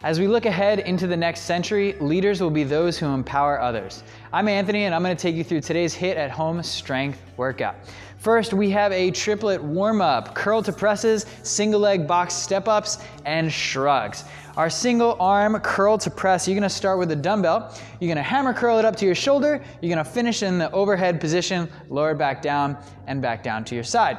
As we look ahead into the next century, leaders will be those who empower others. I'm Anthony, and I'm going to take you through today's HIIT at home strength workout. First, we have a triplet warm-up, curl to presses, single leg box step-ups, and shrugs. Our single arm curl to press, you're going to start with a dumbbell. You're going to hammer curl it up to your shoulder. You're going to finish in the overhead position, lower it back down, and back down to your side.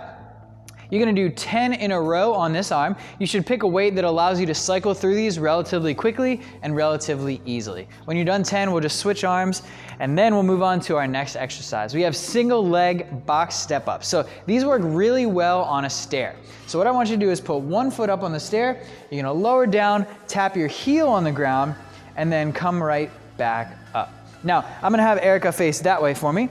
You're gonna do 10 in a row on this arm. You should pick a weight that allows you to cycle through these relatively quickly and relatively easily. When you're done 10, we'll just switch arms, and then we'll move on to our next exercise. We have single leg box step ups. So these work really well on a stair. So what I want you to do is put one foot up on the stair, you're gonna lower down, tap your heel on the ground, and then come right back up. Now, I'm gonna have Erica face that way for me.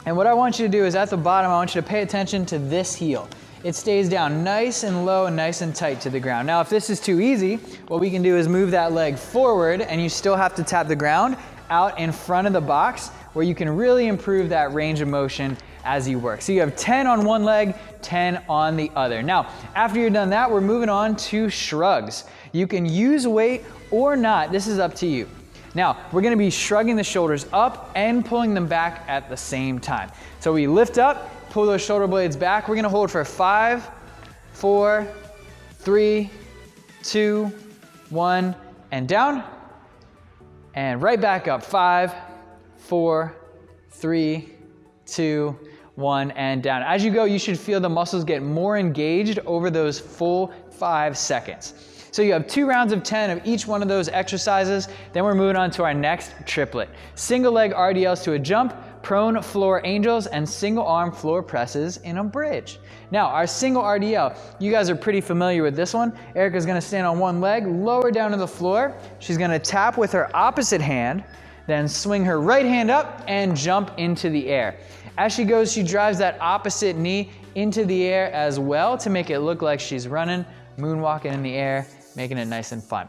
And what I want you to do is at the bottom, I want you to pay attention to this heel. It stays down nice and low and nice and tight to the ground. Now, if this is too easy, what we can do is move that leg forward, and you still have to tap the ground out in front of the box, where you can really improve that range of motion as you work. So you have 10 on one leg, 10 on the other. Now, after you're done that, we're moving on to shrugs. You can use weight or not, this is up to you. Now, we're gonna be shrugging the shoulders up and pulling them back at the same time. So we lift up, pull those shoulder blades back. We're gonna hold for 5, 4, 3, 2, 1, and down. And right back up, 5, 4, 3, 2, 1, and down. As you go, you should feel the muscles get more engaged over those full 5 seconds. So you have 2 rounds of 10 of each one of those exercises. Then we're moving on to our next triplet. Single leg RDLs to a jump, prone floor angels, and single arm floor presses in a bridge. Now, our single RDL, you guys are pretty familiar with this one. Erica's gonna stand on one leg, lower down to the floor. She's gonna tap with her opposite hand, then swing her right hand up and jump into the air. As she goes, she drives that opposite knee into the air as well to make it look like she's running, moonwalking in the air, making it nice and fun.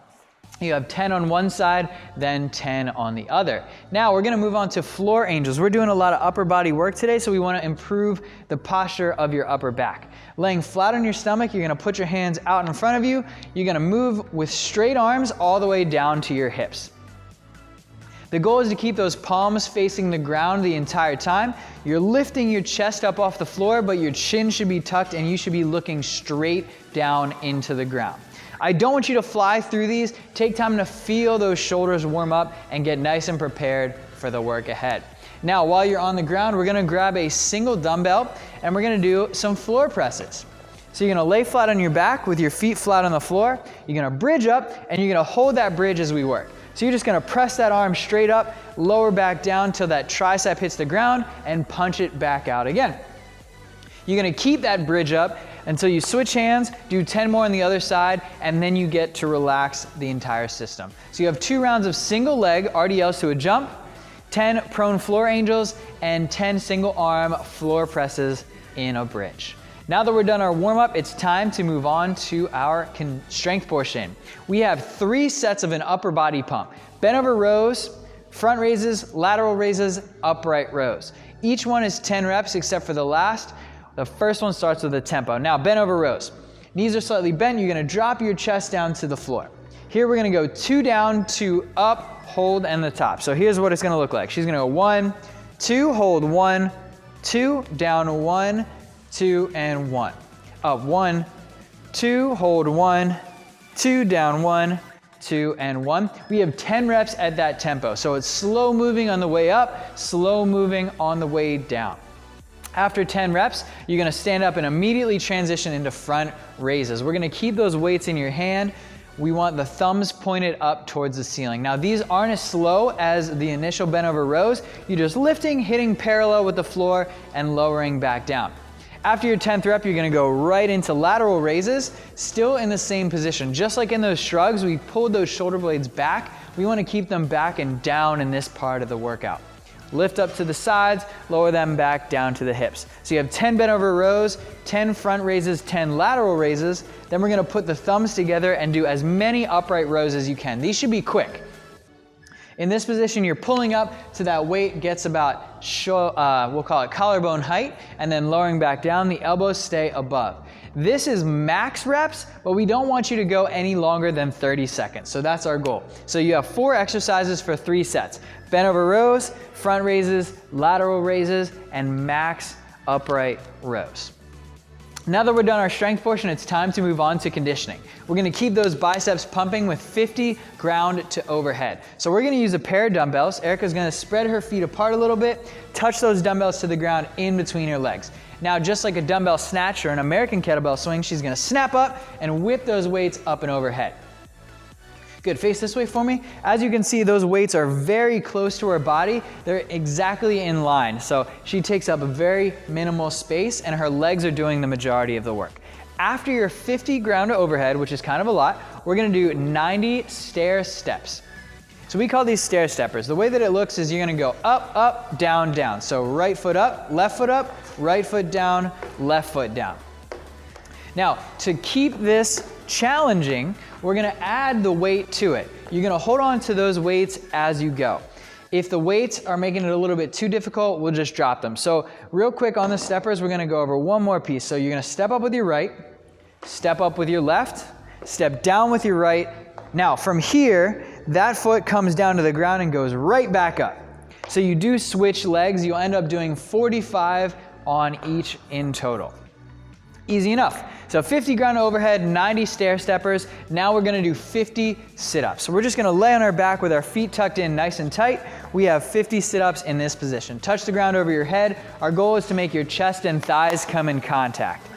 You have 10 on one side, then 10 on the other. Now we're gonna move on to floor angels. We're doing a lot of upper body work today, so we wanna improve the posture of your upper back. Laying flat on your stomach, you're gonna put your hands out in front of you. You're gonna move with straight arms all the way down to your hips. The goal is to keep those palms facing the ground the entire time. You're lifting your chest up off the floor, but your chin should be tucked and you should be looking straight down into the ground. I don't want you to fly through these. Take time to feel those shoulders warm up and get nice and prepared for the work ahead. Now, while you're on the ground, we're gonna grab a single dumbbell and we're gonna do some floor presses. So you're gonna lay flat on your back with your feet flat on the floor. You're gonna bridge up and you're gonna hold that bridge as we work. So you're just gonna press that arm straight up, lower back down till that tricep hits the ground, and punch it back out again. You're gonna keep that bridge up until you switch hands, do 10 more on the other side, and then you get to relax the entire system. So you have 2 rounds of single leg RDLs to a jump, 10 prone floor angels, and 10 single arm floor presses in a bridge. Now that we're done our warm up, it's time to move on to our strength portion. We have 3 sets of an upper body pump: bent over rows, front raises, lateral raises, upright rows. Each one is 10 reps except for the last. The first one starts with a tempo. Now, bent over rows. Knees are slightly bent. You're gonna drop your chest down to the floor. Here we're gonna go 2 down, 2 up, hold, and the top. So here's what it's gonna look like. She's gonna go 1, 2, hold 1, 2, down 1, 2, and 1. Up 1, 2, hold 1, 2, down 1, 2, and 1. We have 10 reps at that tempo. So it's slow moving on the way up, slow moving on the way down. After 10 reps, you're gonna stand up and immediately transition into front raises. We're gonna keep those weights in your hand. We want the thumbs pointed up towards the ceiling. Now, these aren't as slow as the initial bent over rows. You're just lifting, hitting parallel with the floor, and lowering back down. After your 10th rep, you're gonna go right into lateral raises, still in the same position. Just like in those shrugs, we pulled those shoulder blades back. We wanna keep them back and down in this part of the workout. Lift up to the sides, lower them back down to the hips. So you have 10 bent over rows, 10 front raises, 10 lateral raises. Then we're gonna put the thumbs together and do as many upright rows as you can. These should be quick. In this position, you're pulling up so that weight gets about, we'll call it collarbone height, and then lowering back down, the elbows stay above. This is max reps, but we don't want you to go any longer than 30 seconds. So that's our goal. So you have 4 exercises for 3 sets. Bent over rows, front raises, lateral raises, and max upright rows. Now that we're done our strength portion, it's time to move on to conditioning. We're gonna keep those biceps pumping with 50 ground to overhead. So we're gonna use a pair of dumbbells. Erica's gonna spread her feet apart a little bit, touch those dumbbells to the ground in between her legs. Now, just like a dumbbell snatch or an American kettlebell swing, she's gonna snap up and whip those weights up and overhead. Good, face this way for me. As you can see, those weights are very close to her body. They're exactly in line. So she takes up a very minimal space and her legs are doing the majority of the work. After your 50 ground to overhead, which is kind of a lot, we're gonna do 90 stair steps. So we call these stair steppers. The way that it looks is you're gonna go up, up, down, down. So right foot up, right foot down, left foot down. Now, to keep this challenging, we're gonna add the weight to it. You're gonna hold on to those weights as you go. If the weights are making it a little bit too difficult, we'll just drop them. So real quick on the steppers, we're gonna go over one more piece. So you're gonna step up with your right, step up with your left, step down with your right. Now from here, that foot comes down to the ground and goes right back up. So you do switch legs, you'll end up doing 45 on each in total. Easy enough. So 50 ground overhead, 90 stair steppers. Now we're gonna do 50 sit-ups. So we're just gonna lay on our back with our feet tucked in nice and tight. We have 50 sit-ups in this position. Touch the ground over your head. Our goal is to make your chest and thighs come in contact.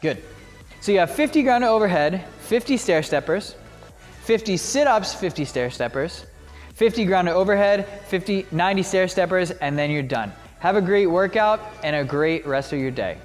Good. So you have 50 ground overhead, 50 stair steppers, 50 sit-ups, 50 stair steppers, 50 ground overhead, 90 stair steppers, and then you're done. Have a great workout and a great rest of your day.